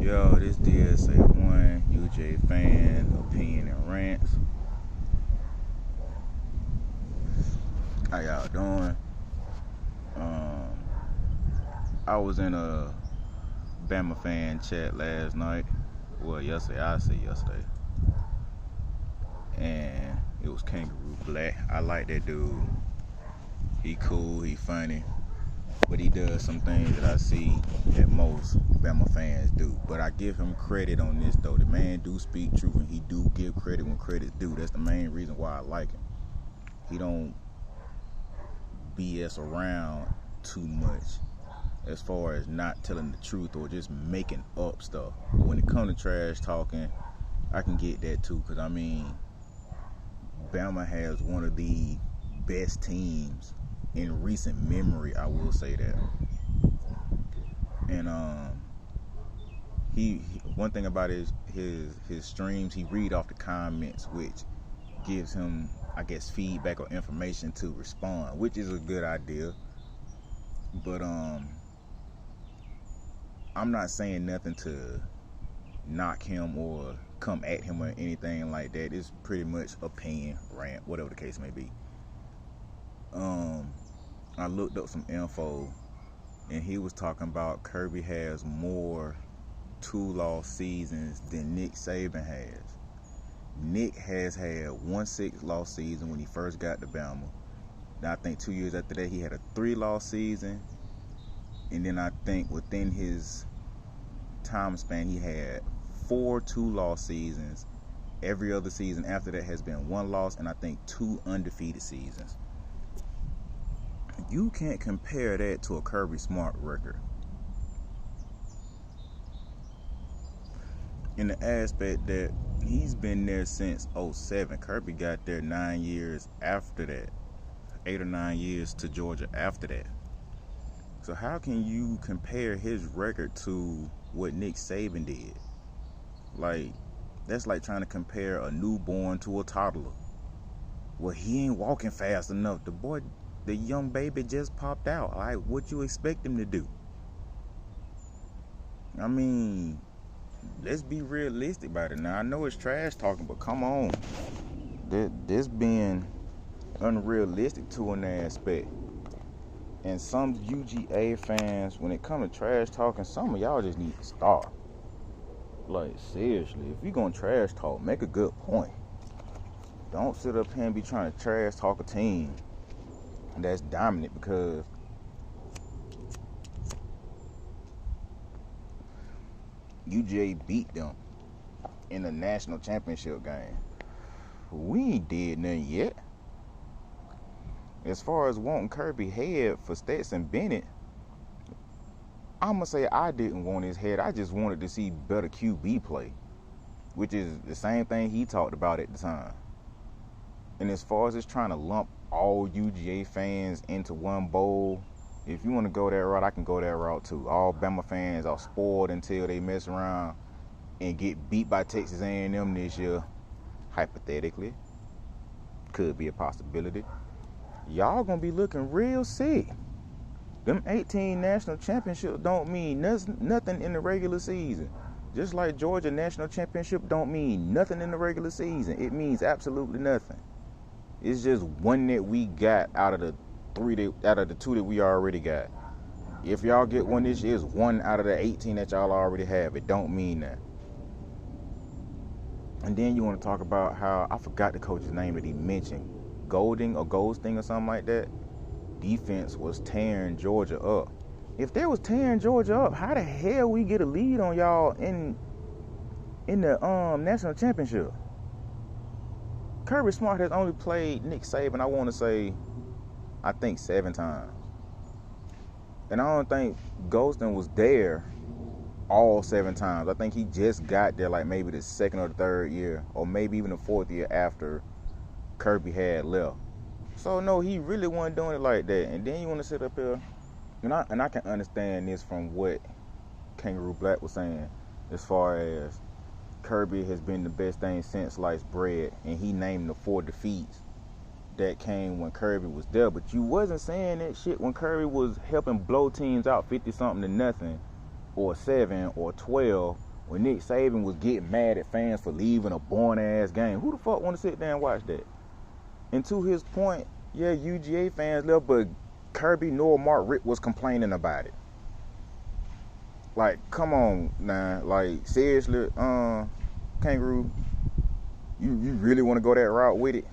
Yo, this DSA1 UGA fan opinion and rants. How y'all doing? I was in a Bama fan chat last night. Well, yesterday, and it was Kangaroo Black. I like that dude. He cool, he funny, but he does some things that I see that most Bama fans do. But I give him credit on this though. The man do speak truth, and he do give credit when credit's due. That's the main reason why I like him. He don't BS around too much as far as not telling the truth or just making up stuff. But when it comes to trash talking, I can get that too, because I mean, Bama has one of the best teams in recent memory, I will say that. And he one thing about his streams, he read off the comments, which gives him, I guess, feedback or information to respond, which is a good idea. But I'm not saying nothing to knock him or come at him or anything like that. It's pretty much opinion, rant, whatever the case may be. I looked up some info, and he was talking about Kirby has more 2-loss seasons than Nick Saban has. Nick has had 1 6-loss season when he first got to Bama. Now I think 2 years after that he had a 3-loss season, and then I think within his time span he had 4 2-loss seasons. Every other season after that has been 1 loss, and I think 2 undefeated seasons. You can't compare that to a Kirby Smart record. In the aspect that he's been there since 07. Kirby got there 9 years after that. 8 or 9 years to Georgia after that. So how can you compare his record to what Nick Saban did? Like, that's like trying to compare a newborn to a toddler. Well, he ain't walking fast enough. The young baby just popped out. Like, what you expect him to do? I mean, let's be realistic about it. Now, I know it's trash talking, but come on. This being unrealistic to an aspect. And some UGA fans, when it comes to trash talking, some of y'all just need to stop. Like, seriously, if you're going to trash talk, make a good point. Don't sit up here and be trying to trash talk a team that's dominant, because UGA beat them in the national championship game. We ain't did nothing yet. As far as wanting Kirby head for Stetson Bennett, I'ma say I didn't want his head. I just wanted to see better QB play, which is the same thing he talked about at the time. And as far as it's trying to lump all UGA fans into one bowl, if you want to go that route, I can go that route too. All Bama fans are spoiled until they mess around and get beat by Texas A&M this year. Hypothetically, could be a possibility. Y'all gonna be looking real sick. Them 18 national championships don't mean nothing in the regular season. Just like Georgia national championship don't mean nothing in the regular season. It means absolutely nothing. It's just one that we got out of the 2 that we already got. If y'all get one this year, it's 1 out of the 18 that y'all already have. It don't mean that. And then you want to talk about how, I forgot the coach's name that he mentioned, Golding or Golding or something like that. Defense was tearing Georgia up. If they was tearing Georgia up, how the hell we get a lead on y'all in the national championship? Kirby Smart has only played Nick Saban, I think 7 times. And I don't think Golston was there all 7 times. I think he just got there like maybe the 2nd or the 3rd year, or maybe even the 4th year after Kirby had left. So no, he really wasn't doing it like that. And then you want to sit up here, and I can understand this from what Kangaroo Black was saying, as far as Kirby has been the best thing since sliced bread, and he named the 4 defeats that came when Kirby was there. But you wasn't saying that shit when Kirby was helping blow teams out 50-something to nothing, or 7 or 12, When Nick Saban was getting mad at fans for leaving a boring-ass game. Who the fuck want to sit there and watch that? And to his point, yeah, UGA fans left, but Kirby nor Mark Richt was complaining about it. Like, come on, now. Like, seriously, Kangaroo, you really want to go that route with it?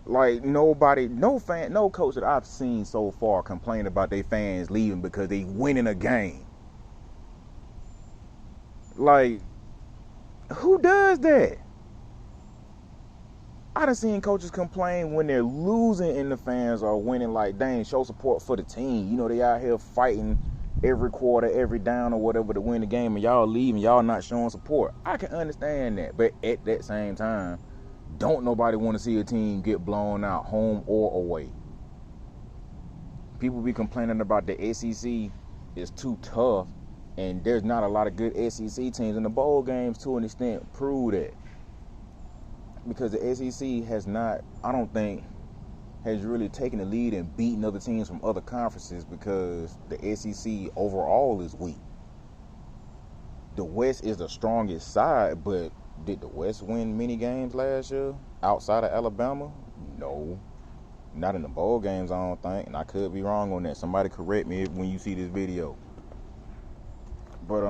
Like, nobody, no coach that I've seen so far complain about their fans leaving because they winning a game. Like, who does that? I done seen coaches complain when they're losing and the fans are winning, like, dang, show support for the team. You know, they out here fighting every quarter, every down or whatever to win the game, and y'all leaving, y'all not showing support. I can understand that, but at that same time, don't nobody want to see a team get blown out, home or away. People be complaining about the SEC is too tough, and there's not a lot of good SEC teams, and the bowl games to an extent prove that. Because the SEC has not, I don't think, has really taken the lead and beaten other teams from other conferences because the SEC overall is weak. The West is the strongest side, but did the West win many games last year outside of Alabama? No. Not in the bowl games, I don't think, and I could be wrong on that. Somebody correct me when you see this video. But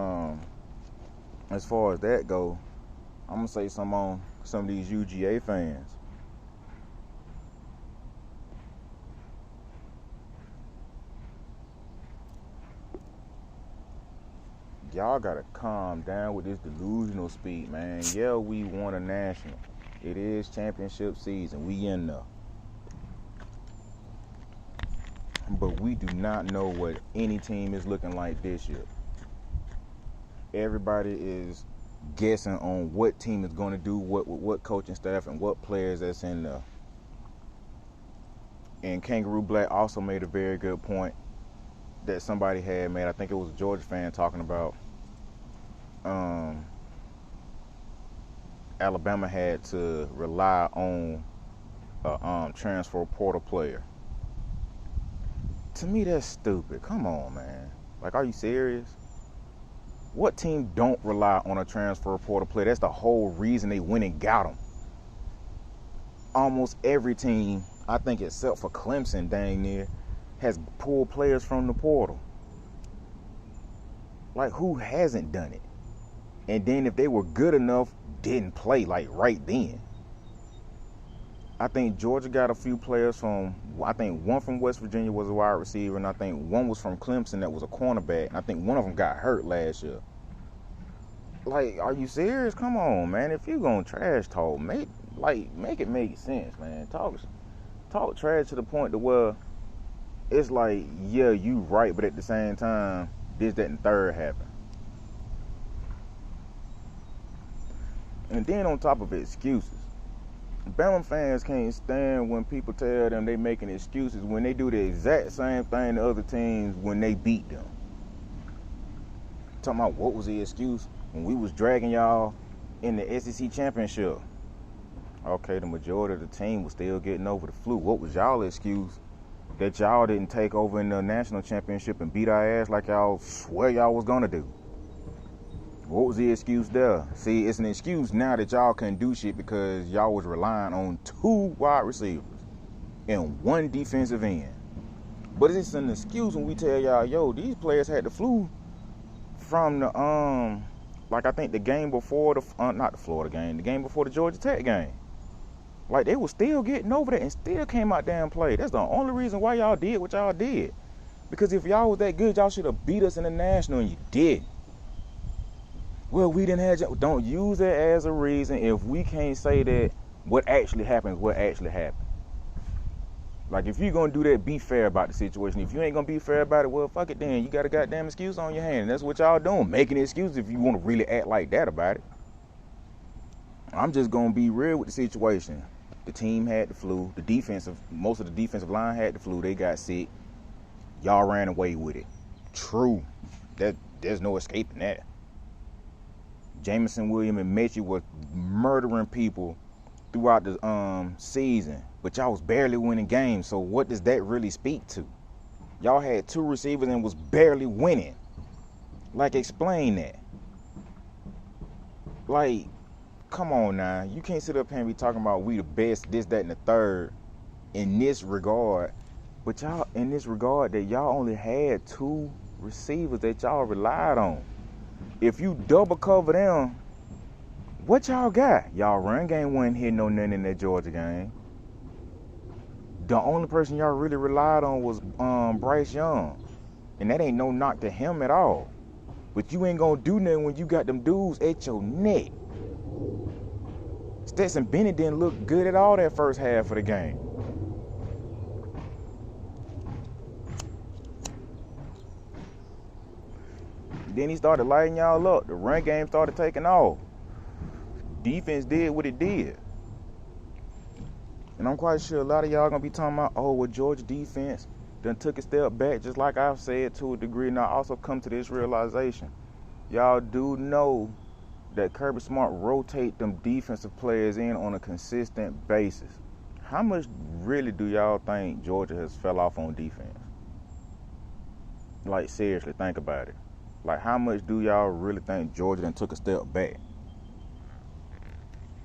as far as that go, I'm gonna say something on some of these UGA fans. Y'all gotta calm down with this delusional speed, man. Yeah, we won a national. It is championship season. We in there. But we do not know what any team is looking like this year. Everybody is guessing on what team is going to do what coaching staff and what players that's in there. And Kangaroo Black also made a very good point that somebody had made. I think it was a Georgia fan talking about Alabama had to rely on a transfer portal player. To me, that's stupid. Come on, man. Like, are you serious? What team don't rely on a transfer portal player? That's the whole reason they went and got him. Almost every team, I think except for Clemson, dang near, has pulled players from the portal. Like, who hasn't done it? And then if they were good enough, didn't play, like, right then. I think Georgia got a few players from, I think one from West Virginia was a wide receiver, and I think one was from Clemson that was a cornerback, and I think one of them got hurt last year. Like, are you serious? Come on, man. If you're going to trash talk, make it make sense, man. Talk trash to the point to where it's like, yeah, you right, but at the same time, this, that, and third happened. And then on top of it, excuses. Bama fans can't stand when people tell them they making excuses when they do the exact same thing to other teams when they beat them. Talking about what was the excuse when we was dragging y'all in the SEC championship. Okay, the majority of the team was still getting over the flu. What was y'all excuse that y'all didn't take over in the national championship and beat our ass like y'all swear y'all was gonna do? What was the excuse there? See, it's an excuse now that y'all couldn't do shit because y'all was relying on 2 wide receivers and 1 defensive end. But it's an excuse when we tell y'all, yo, these players had the flu from the, like I think the game before the, not the Florida game, the game before the Georgia Tech game. Like, they was still getting over that and still came out there and played. That's the only reason why y'all did what y'all did. Because if y'all was that good, y'all should have beat us in the national, and you did. Well, we didn't have, don't use that as a reason if we can't say that what actually happened is what actually happened. Like, if you're going to do that, be fair about the situation. If you ain't going to be fair about it, well, fuck it then. You got a goddamn excuse on your hand. And that's what y'all doing, making excuses if you want to really act like that about it. I'm just going to be real with the situation. The team had the flu. Most of the defensive line had the flu. They got sick. Y'all ran away with it. True. There's no escaping that. Jameson, Williams, and Mechie were murdering people throughout the season, but y'all was barely winning games. So what does that really speak to? Y'all had 2 receivers and was barely winning. Like, explain that. Like, come on now. You can't sit up here and be talking about we the best, this, that, and the third in this regard. But y'all, in this regard, that y'all only had 2 receivers that y'all relied on. If you double cover them, what y'all got? Y'all run game wasn't hitting no nothing in that Georgia game. The only person y'all really relied on was Bryce Young. And that ain't no knock to him at all. But you ain't gonna do nothing when you got them dudes at your neck. Stetson Bennett didn't look good at all that first half of the game. Then he started lighting y'all up. The run game started taking off. Defense did what it did. And I'm quite sure a lot of y'all gonna be talking about, oh, well, Georgia defense done took a step back, just like I've said to a degree. And I also come to this realization. Y'all do know that Kirby Smart rotate them defensive players in on a consistent basis. How much really do y'all think Georgia has fell off on defense? Like, seriously, think about it. Like, how much do y'all really think Georgia done took a step back?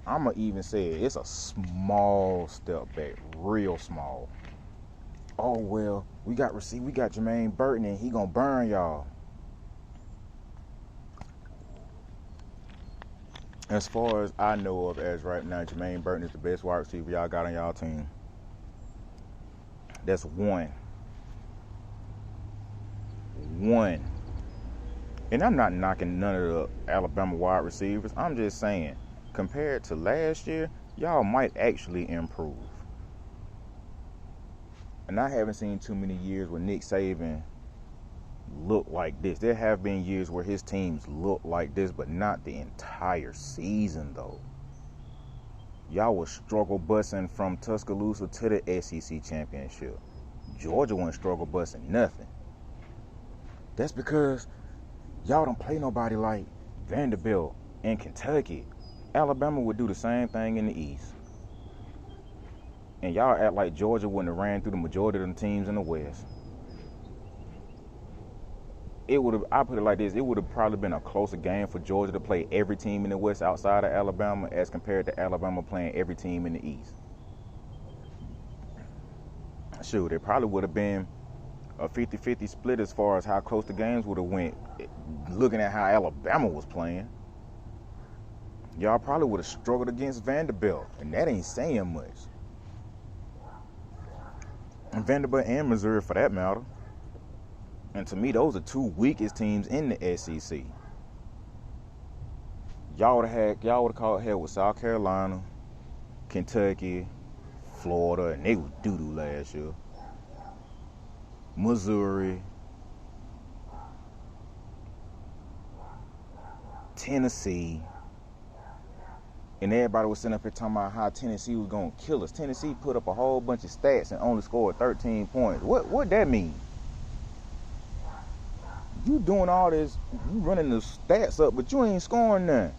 I'ma even say it's a small step back, real small. Oh, well, we got Jermaine Burton and he gonna burn y'all. As far as I know of as right now, Jermaine Burton is the best wide receiver y'all got on y'all team. That's one. And I'm not knocking none of the Alabama wide receivers. I'm just saying, compared to last year, y'all might actually improve. And I haven't seen too many years where Nick Saban looked like this. There have been years where his teams look like this, but not the entire season, though. Y'all was struggle busing from Tuscaloosa to the SEC championship. Georgia wasn't struggle busing nothing. That's because y'all don't play nobody like Vanderbilt and Kentucky. Alabama would do the same thing in the East. And y'all act like Georgia wouldn't have ran through the majority of them teams in the West. I put it like this, it would have probably been a closer game for Georgia to play every team in the West outside of Alabama as compared to Alabama playing every team in the East. Shoot, it probably would have been a 50-50 split as far as how close the games would have went, looking at how Alabama was playing. Y'all probably would have struggled against Vanderbilt, and that ain't saying much. And Vanderbilt and Missouri, for that matter. And to me, those are 2 weakest teams in the SEC. Y'all would have caught hell with South Carolina, Kentucky, Florida, and they was doo-doo last year. Missouri, Tennessee, and everybody was sitting up here talking about how Tennessee was gonna kill us. Tennessee put up a whole bunch of stats and only scored 13 points. What that mean? You doing all this, you running the stats up, but you ain't scoring none.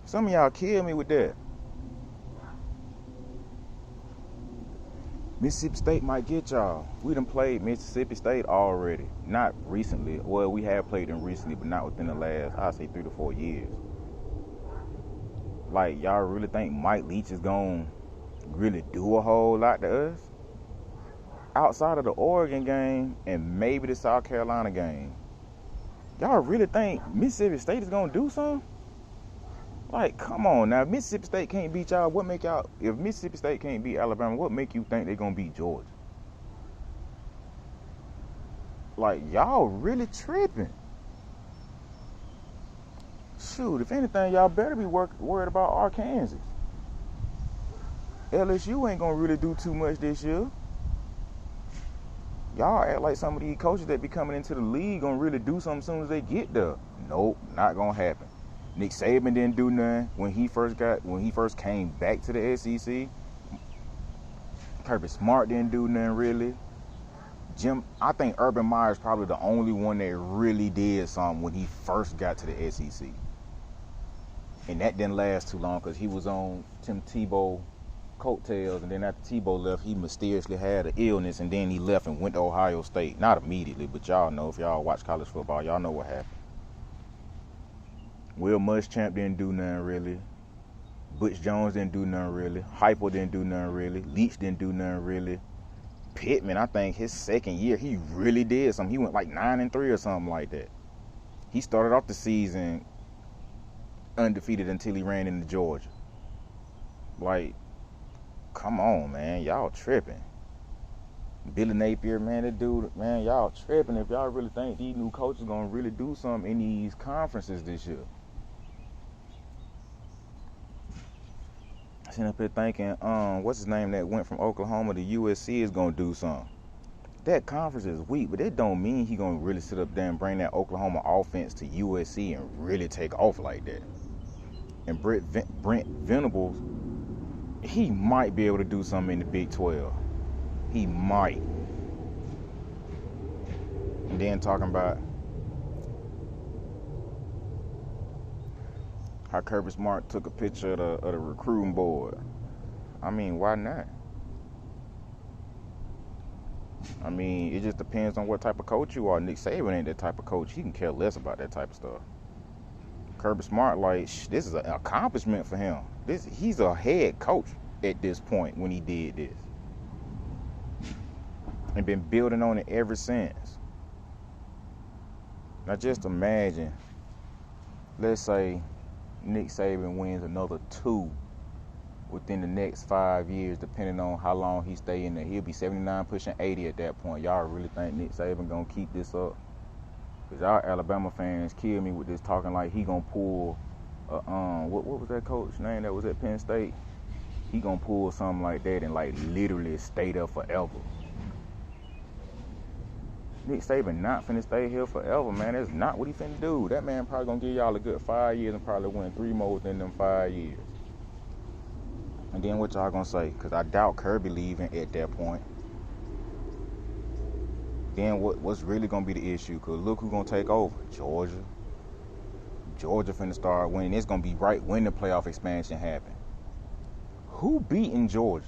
Some of y'all kill me with that. Mississippi State might get y'all. We done played Mississippi State already. Not recently. Well, we have played them recently, but not within the last, I'd say 3 to 4 years. Like, y'all really think Mike Leach is gonna really do a whole lot to us? Outside of the Oregon game and maybe the South Carolina game, y'all really think Mississippi State is gonna do something? Like, come on now. If Mississippi State can't beat y'all, what make y'all? If Mississippi State can't beat Alabama, what make you think they're gonna beat Georgia? Like, y'all really tripping. Shoot, if anything, y'all better be worried about Arkansas. LSU ain't gonna really do too much this year. Y'all act like some of these coaches that be coming into the league gonna really do something as soon as they get there. Nope, not gonna happen. Nick Saban didn't do nothing when he first came back to the SEC. Kirby Smart didn't do nothing really. I think Urban Meyer's probably the only one that really did something when he first got to the SEC. And that didn't last too long because he was on Tim Tebow coattails, and then after Tebow left, he mysteriously had an illness, and then he left and went to Ohio State. Not immediately, but y'all know, if y'all watch college football, y'all know what happened. Will Muschamp didn't do nothing really. Butch Jones didn't do nothing really. Heupel didn't do nothing really. Leach didn't do nothing really. Pittman, I think his second year, he really did something. He went like 9-3 or something like that. He started off the season undefeated until he ran into Georgia. Like, come on, man. Y'all tripping. Billy Napier, man, that dude, man, y'all tripping if y'all really think these new coaches going to really do something in these conferences this year. Sitting up here thinking, what's his name that went from Oklahoma to USC is going to do something. That conference is weak, but that don't mean he going to really sit up there and bring that Oklahoma offense to USC and really take off like that. And Brent Venables, he might be able to do something in the Big 12. He might. And then talking about how Kirby Smart took a picture of the recruiting board. I mean, why not? I mean, it just depends on what type of coach you are. Nick Saban ain't that type of coach. He can care less about that type of stuff. Kirby Smart, like, this is an accomplishment for him. He's a head coach at this point when he did this. And been building on it ever since. Now just imagine, let's say Nick Saban wins another 2 within the next 5 years, depending on how long he stay in there. He'll be 79 pushing 80 at that point. Y'all really think Nick Saban gonna keep this up? Because y'all Alabama fans kill me with this talking like he gonna pull what was that coach name that was at Penn State? He gonna pull something like that and like literally stay there forever. Nick Saban not finna stay here forever, man. That's not what he finna do. That man probably gonna give y'all a good 5 years and probably win 3 more within them 5 years. And then what y'all gonna say? Because I doubt Kirby leaving at that point. Then what's really gonna be the issue? Because look who's gonna take over. Georgia. Georgia finna start winning. It's gonna be right when the playoff expansion happen. Who beating Georgia?